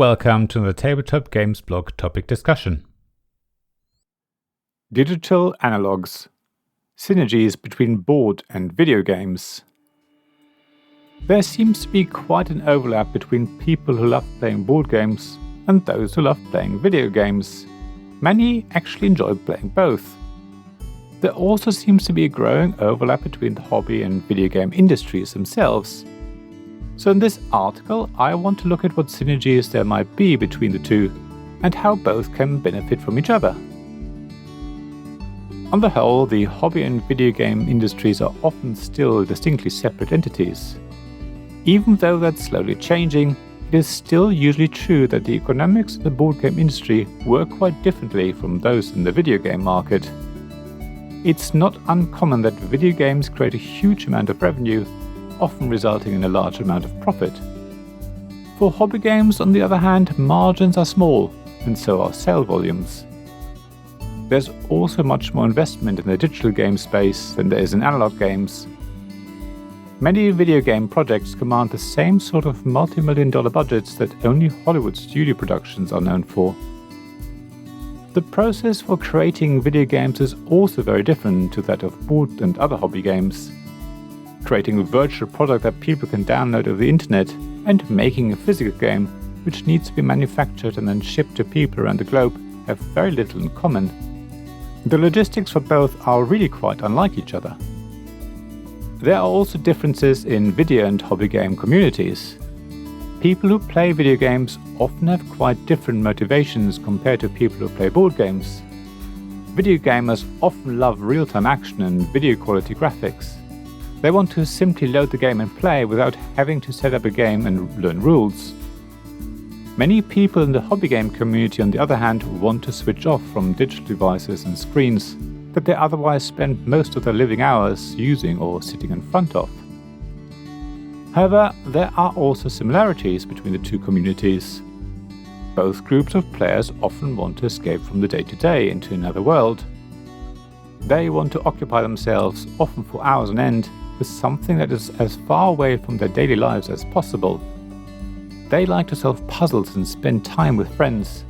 welcome to the Tabletop Games blog topic discussion. Digital analogues. Synergies between board and video games. There seems to be quite an overlap between people who love playing board games and those who love playing video games. Many actually enjoy playing both. There also seems to be a growing overlap between the hobby and video game industries themselves. So in this article, I want to look at what synergies there might be between the two and how both can benefit from each other. On the whole, the hobby and video game industries are often still distinctly separate entities. Even though that's slowly changing, it is still usually true that the economics of the board game industry work quite differently from those in the video game market. It's not uncommon that video games create a huge amount of revenue, often resulting in a large amount of profit. For hobby games, on the other hand, margins are small, and so are sale volumes. There's also much more investment in the digital game space than there is in analog games. Many video game projects command the same sort of multi-million-dollar budgets that only Hollywood studio productions are known for. The process for creating video games is also very different to that of board and other hobby games. Creating a virtual product that people can download over the internet and making a physical game which needs to be manufactured and then shipped to people around the globe have very little in common. The logistics for both are really quite unlike each other. There are also differences in video and hobby game communities. People who play video games often have quite different motivations compared to people who play board games. Video gamers often love real-time action and video quality graphics. They want to simply load the game and play without having to set up a game and learn rules. Many people in the hobby game community, on the other hand, want to switch off from digital devices and screens that they otherwise spend most of their living hours using or sitting in front of. However, there are also similarities between the two communities. Both groups of players often want to escape from the day-to-day into another world. They want to occupy themselves, often for hours on end, with something that is as far away from their daily lives as possible. They like to solve puzzles and spend time with friends.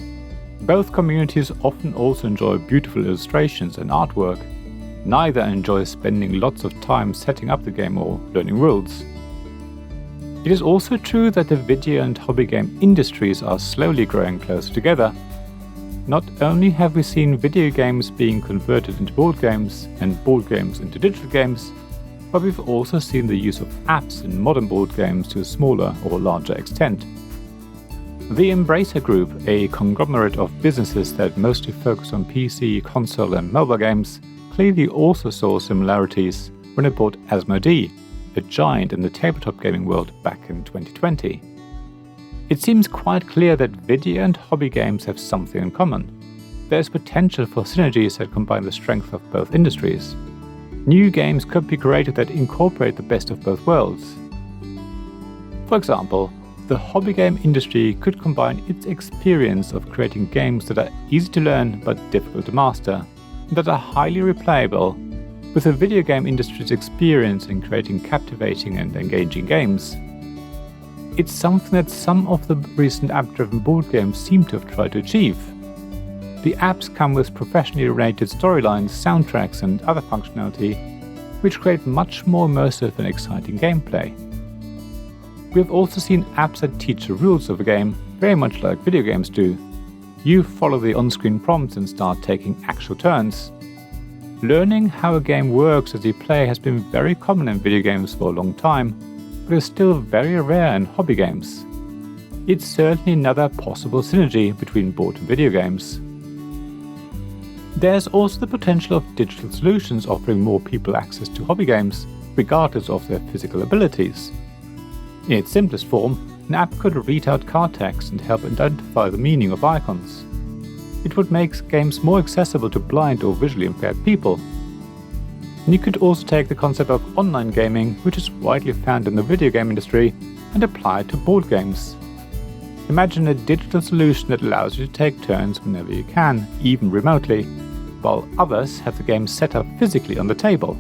Both communities often also enjoy beautiful illustrations and artwork. Neither enjoys spending lots of time setting up the game or learning rules. It is also true that the video and hobby game industries are slowly growing closer together. Not only have we seen video games being converted into board games and board games into digital games, but we've also seen the use of apps in modern board games to a smaller or larger extent. The Embracer Group, a conglomerate of businesses that mostly focus on PC, console and mobile games, clearly also saw similarities when it bought Asmodee, a giant in the tabletop gaming world back in 2020. It seems quite clear that video and hobby games have something in common. There is potential for synergies that combine the strength of both industries. New games could be created that incorporate the best of both worlds. For example, the hobby game industry could combine its experience of creating games that are easy to learn but difficult to master, and that are highly replayable, with the video game industry's experience in creating captivating and engaging games. It's something that some of the recent app-driven board games seem to have tried to achieve. The apps come with professionally related storylines, soundtracks and other functionality, which create much more immersive and exciting gameplay. We have also seen apps that teach the rules of a game, very much like video games do. You follow the on-screen prompts and start taking actual turns. Learning how a game works as you play has been very common in video games for a long time, but is still very rare in hobby games. It's certainly another possible synergy between board and video games. There's also the potential of digital solutions offering more people access to hobby games, regardless of their physical abilities. In its simplest form, an app could read out card text and help identify the meaning of icons. It would make games more accessible to blind or visually impaired people. And you could also take the concept of online gaming, which is widely found in the video game industry, and apply it to board games. Imagine a digital solution that allows you to take turns whenever you can, even remotely, while others have the game set up physically on the table.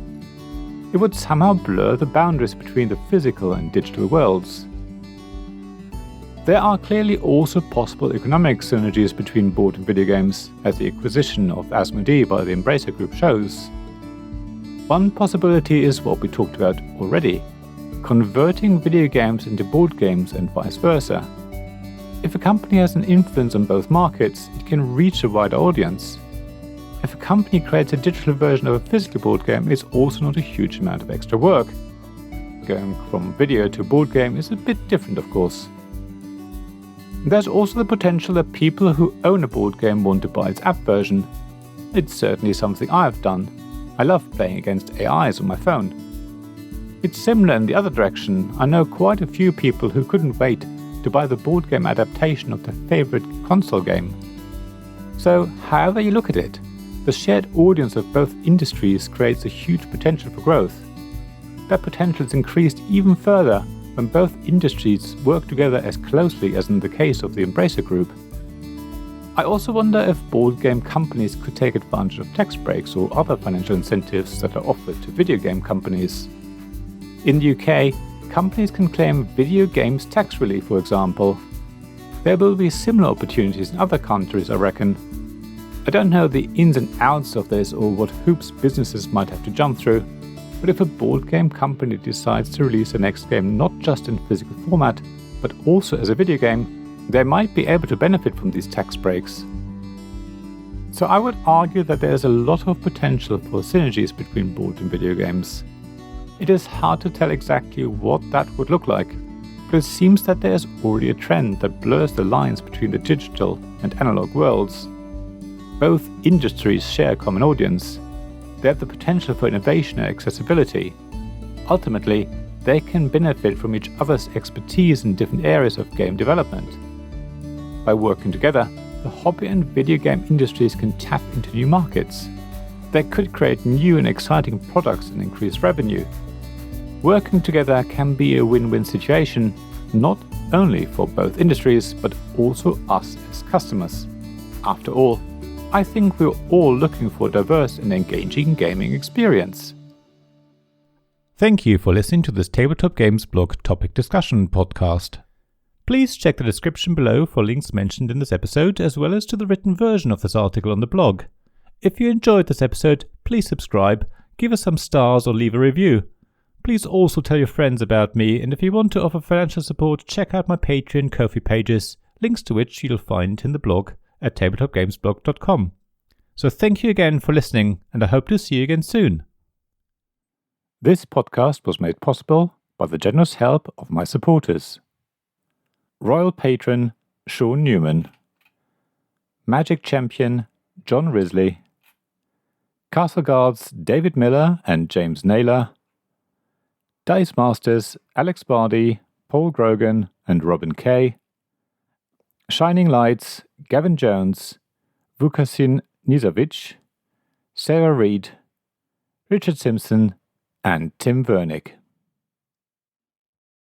It would somehow blur the boundaries between the physical and digital worlds. There are clearly also possible economic synergies between board and video games, as the acquisition of Asmodee by the Embracer Group shows. One possibility is what we talked about already, converting video games into board games and vice versa. If a company has an influence on both markets, it can reach a wider audience. If a company creates a digital version of a physical board game, it's also not a huge amount of extra work. Going from video to a board game is a bit different, of course. There's also the potential that people who own a board game want to buy its app version. It's certainly something I've done. I love playing against AIs on my phone. It's similar in the other direction. I know quite a few people who couldn't wait to buy the board game adaptation of their favorite console game. So, however you look at it, the shared audience of both industries creates a huge potential for growth. That potential is increased even further when both industries work together as closely as in the case of the Embracer Group. I also wonder if board game companies could take advantage of tax breaks or other financial incentives that are offered to video game companies. In the UK, companies can claim video games tax relief, for example. There will be similar opportunities in other countries, I reckon. I don't know the ins and outs of this or what hoops businesses might have to jump through, but if a board game company decides to release the next game not just in physical format, but also as a video game, they might be able to benefit from these tax breaks. So I would argue that there is a lot of potential for synergies between board and video games. It is hard to tell exactly what that would look like, but it seems that there is already a trend that blurs the lines between the digital and analog worlds. Both industries share a common audience. They have the potential for innovation and accessibility. Ultimately, they can benefit from each other's expertise in different areas of game development. By working together, the hobby and video game industries can tap into new markets. They could create new and exciting products and increase revenue. Working together can be a win-win situation, not only for both industries, but also us as customers. After all, I think we're all looking for a diverse and engaging gaming experience. Thank you for listening to this Tabletop Games blog topic discussion podcast. Please check the description below for links mentioned in this episode, as well as to the written version of this article on the blog. If you enjoyed this episode, please subscribe, give us some stars or leave a review. Please also tell your friends about me, and if you want to offer financial support, check out my Patreon and Ko-fi pages, links to which you'll find in the blog at tabletopgamesblog.com. So thank you again for listening, and I hope to see you again soon. This podcast was made possible by the generous help of my supporters. Royal Patron Sean Newman, Magic Champion John Risley, Castle Guards David Miller and James Naylor, Dice Masters Alex Bardi, Paul Grogan and Robin Kay, Shining Lights Gavin Jones, Vukasin Nizovic, Sarah Reed, Richard Simpson and Tim Vernick.